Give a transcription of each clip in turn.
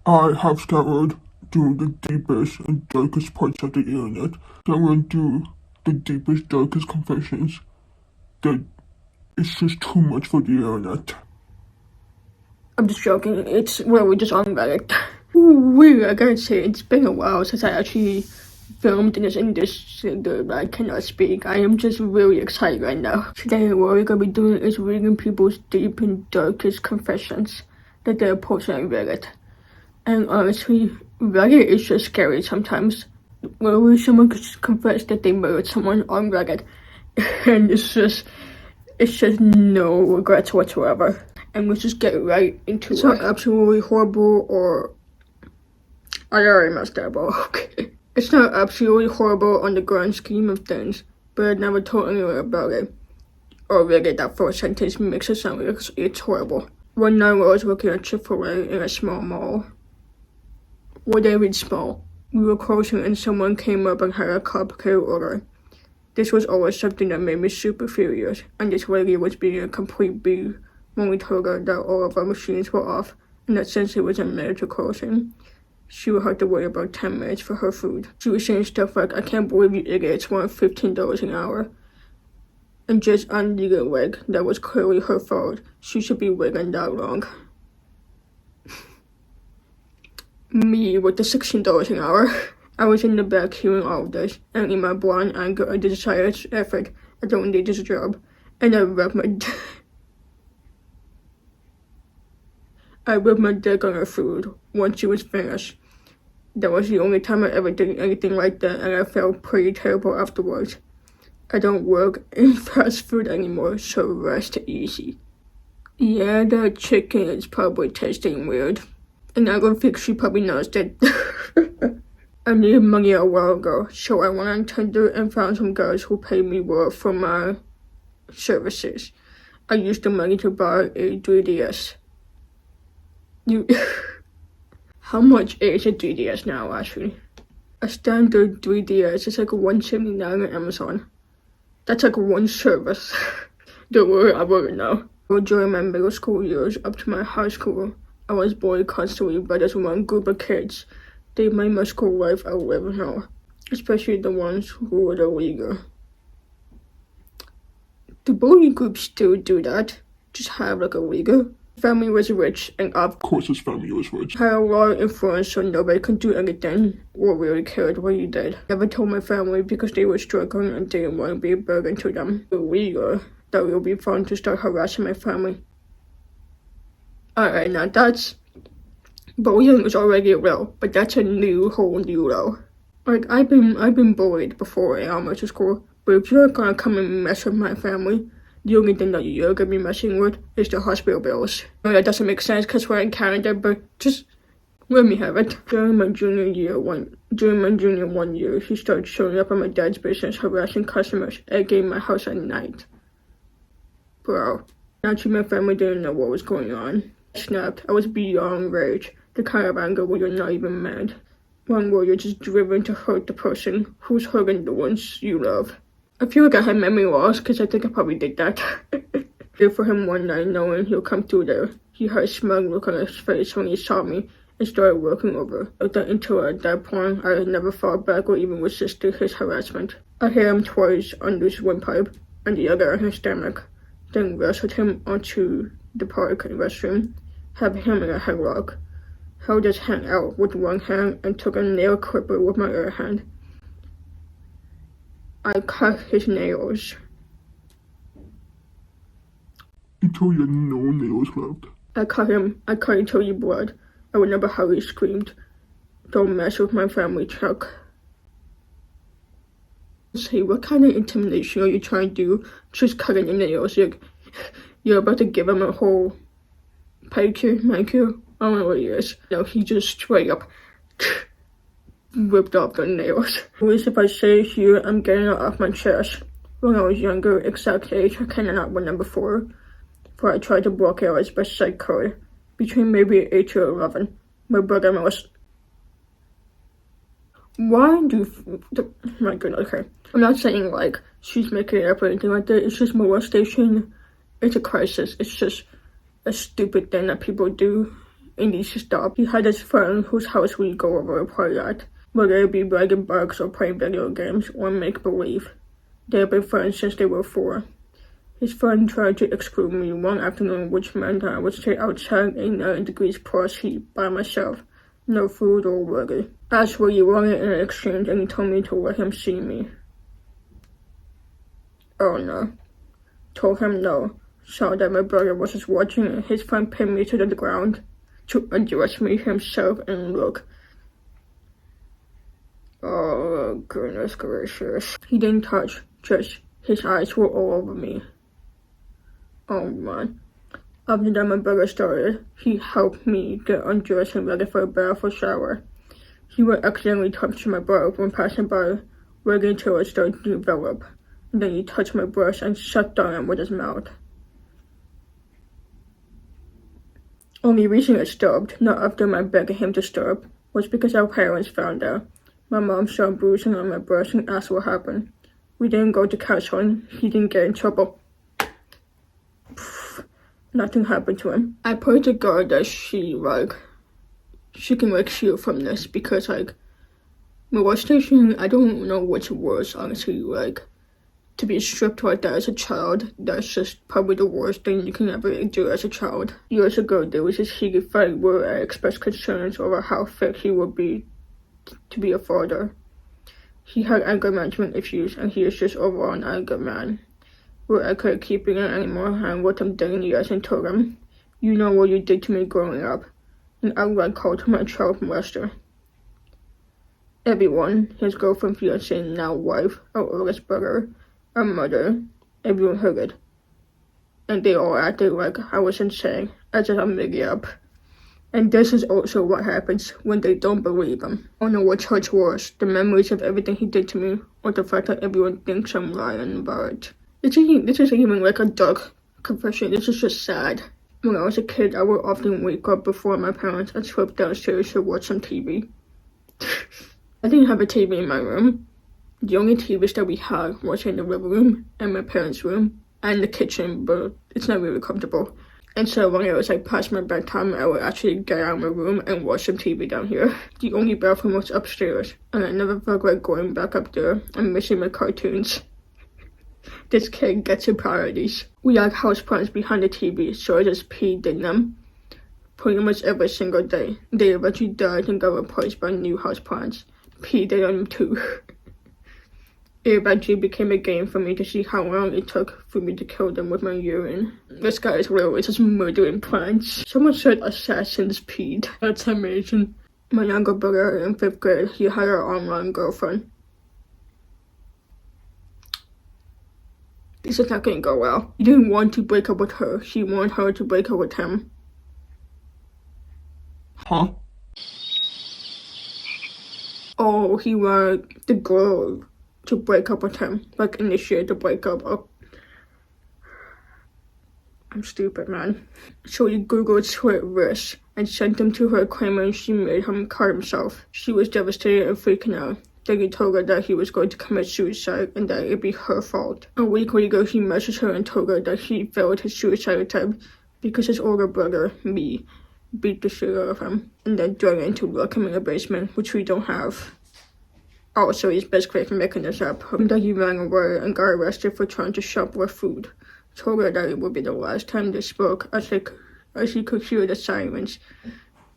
I have scoured through the deepest and darkest parts of the internet. I went through the deepest, darkest confessions that it's just too much for the internet. I'm just joking. It's we're just on Reddit. Ooh, I gotta say, it's been a while since I actually filmed in this but I cannot speak. I am just really excited right now. Today, what we're gonna be doing is reading people's deep and darkest confessions that they're posting on Reddit. And honestly, Reddit is just scary sometimes. Where someone could confess that they murdered someone on Reddit, and it's just no regrets whatsoever. And let's just get right into it. It's not absolutely horrible, or I already messed that up. Okay. It's not absolutely horrible on the grand scheme of things, but I never told anyone about it. Or really, that first sentence makes it sound like it's horrible. One night I was working at Chick-fil-A in a small mall. Well, they read small. We were closing and someone came up and had a complicated order. This was always something that made me super furious, and this lady was being a complete bee when we told her that all of our machines were off, and that since it was a minute to closing, she would have to wait about 10 minutes for her food. She was saying stuff like, "I can't believe you idiots want $15 an hour." And just undid a wig that was clearly her fault. She should be wigging that long. Me with the $16 an hour. I was in the back hearing all of this, and in my blind anger, I decided effort, I don't need this job, and I rubbed my dick on her food once she was finished. That was the only time I ever did anything like that, and I felt pretty terrible afterwards. I don't work in fast food anymore, so rest easy. Yeah, that chicken is probably tasting weird. And I don't think she probably knows that. I needed money a while ago, so I went on Tinder and found some guys who paid me well for my services. I used the money to buy a 3DS. How much is a 3DS now, actually? A standard 3DS is like $179 on Amazon. That's like one service. Don't worry, I wouldn't know. During my middle school years up to my high school, I was bullied constantly by this one group of kids. They made my school life I live now, especially the ones who were illegal. Do bullying groups still do that? Just have like a league? Family was rich, and of course his family was rich. Had a lot of influence, so nobody could do anything or really cared what you did. Never told my family because they were struggling and didn't want to be a burden to them. Illegal. That it would be fun to start harassing my family. Alright, now that's... bullying is already real, but that's a whole new level. Like, I've been bullied before in elementary school, but if you're gonna come and mess with my family, the only thing that you're gonna be messing with is the hospital bills. I know that doesn't make sense because we're in Canada, but just let me have it. During my junior 1 year, he started showing up at my dad's business, harassing customers, egging my house at night. Bro, naturally my family didn't know what was going on. I snapped. I was beyond rage, the kind of anger where you're not even mad. One where you're just driven to hurt the person who's hurting the ones you love. I feel like I had memory loss because I think I probably did that. Did for him one night knowing he'll come through there. He had a smug look on his face when he saw me and started working over. Until at that point, I had never fought back or even resisted his harassment. I hit him twice on his windpipe and the other on his stomach, then wrestled him onto the park restroom, had him in a headlock, held his hand out with one hand and took a nail clipper with my other hand. I cut his nails. Until you had no nails left. I cut until he bled. I remember how he screamed, "Don't mess with my family, Chuck." Say, what kind of intimidation are you trying to do? Just cutting your nails. You're about to give him a whole pedicure, manicure? I don't know what it is. No, he just straight up ripped off the nails. At least if I say it here, I'm getting it off my chest. When I was younger, exact age, I cannot remember before I tried to block it as best I could. Between maybe 8 or 11, my brother was... Why do... My goodness, okay. I'm not saying like she's making it up or anything like that. It's just molestation. It's a crisis. It's just a stupid thing that people do. it needs to stop. He had his friend whose house we go over and play at, whether it be riding bikes or playing video games or make-believe. They have been friends since they were 4. His friend tried to exclude me one afternoon, which meant I would stay outside in 9 degrees plus heat by myself. No food or water. Asked where you wanted in exchange and he told me to let him see me. Oh no. Told him no. Saw that my brother was just watching and his friend pinned me to the ground to undress me himself and look. Oh goodness gracious. He didn't touch, just his eyes were all over me. Oh man. After that my brother started, he helped me get undressed and ready for a bath or shower. He would accidentally touch my butt when passing by, waiting until it started to develop. And then he touched my breast and sucked on it with his mouth. Only reason it stopped, not after my begging him to stop, was because our parents found out. My mom saw bruising on my breast and asked what happened. We didn't go to counseling. He didn't get in trouble. Nothing happened to him. I pray to God that she can heal from this, because molestation, I don't know what's worse, honestly. To be stripped like that as a child, that's just probably the worst thing you can ever do as a child. Years ago, there was this heated fight where I expressed concerns over how fit he would be to be a father. He had anger management issues, and he is just overall an anger man. Where I couldn't keep it in anymore, and what I'm doing years and told him, you know what you did to me growing up, and outright called him a child molester. Everyone, his girlfriend, fiancé, now wife, our oldest brother, our mother, everyone heard it. And they all acted like I was insane, as if I'm making up. And this is also what happens when they don't believe him. I don't know what's hurts worse, the memories of everything he did to me, or the fact that everyone thinks I'm lying about it. This isn't even like a dark confession, this is just sad. When I was a kid, I would often wake up before my parents and slip downstairs to watch some TV. I didn't have a TV in my room. The only TVs that we had was in the living room and my parents' room and the kitchen, but it's not really comfortable. And so when it was past my bedtime, I would actually get out of my room and watch some TV down here. The only bathroom was upstairs, and I never felt like going back up there and missing my cartoons. This kid gets in priorities. We had houseplants behind the TV, so I just peed in them pretty much every single day. They eventually died and got replaced by new houseplants. Peed in them too. It eventually became a game for me to see how long it took for me to kill them with my urine. This guy is literally just murdering plants. Someone said assassins peed. That's amazing. My younger brother in 5th grade, he had an online girlfriend. This is not going to go well. He didn't want to break up with her. He wanted her to break up with him. Huh? Oh, he wanted the girl to break up with him. Initiate the breakup. Oh. I'm stupid, man. So he googled slit wrists and sent them to her, claiming she made him cut himself. She was devastated and freaking out. Then he told her that he was going to commit suicide and that it'd be her fault. A week later, he messaged her and told her that he failed his suicide attempt because his older brother, me, beat the shit out of him and then dragged him to lock him in the basement, which we don't have. Also, he's basically making this up. And then he ran away and got arrested for trying to shoplift food. Told her that it would be the last time they spoke, as he could hear the sirens,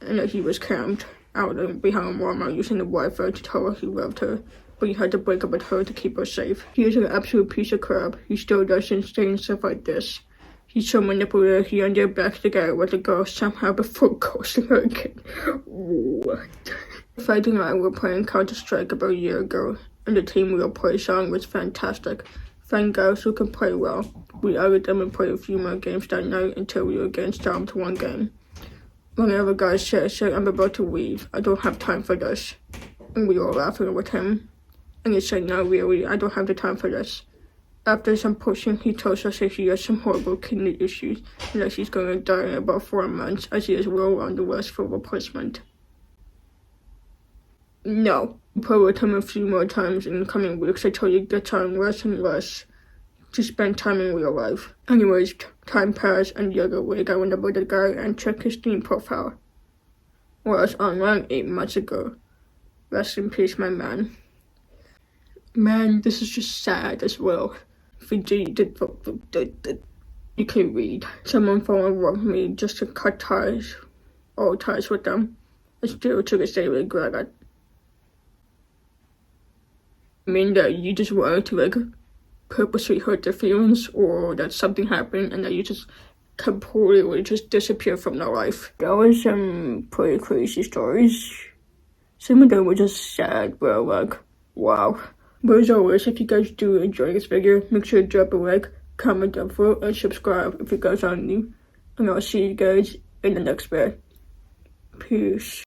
and that he was camped out behind Walmart using the Wi-Fi to tell her he loved her, but he had to break up with her to keep her safe. He is an absolute piece of crap. He still does insane stuff like this. He's so manipulative, he ended up back together with a girl somehow before ghosting her again. What? Friday night, we were playing Counter-Strike about a year ago, and the team we were playing was fantastic. Find guys who can play well. We added them and played a few more games that night until we were getting down to 1 game. Whenever guys said, I'm about to leave, I don't have time for this. And we were laughing with him. And he said, no, really, I don't have the time for this. After some pushing, he told us that he has some horrible kidney issues and that he's going to die in about 4 months, as he is well on the list for replacement. No. We played with him a few more times in the coming weeks until you get time less and less to spend time in real life. Anyways, time passed, and the other week I went about the guy and checked his Steam profile. was online 8 months ago. Rest in peace, my man. Man, this is just sad as well. You can read. Someone fell in love with me just to cut ties, all ties with them. I still to this day regret it. I mean that you just wanted to purposely hurt their feelings, or that something happened and that you just completely just disappear from their life. That was some pretty crazy stories. Some of them were just sad, but wow. But as always, if you guys do enjoy this video, make sure to drop a like, comment down below, and subscribe if you guys are new. And I'll see you guys in the next video. Peace.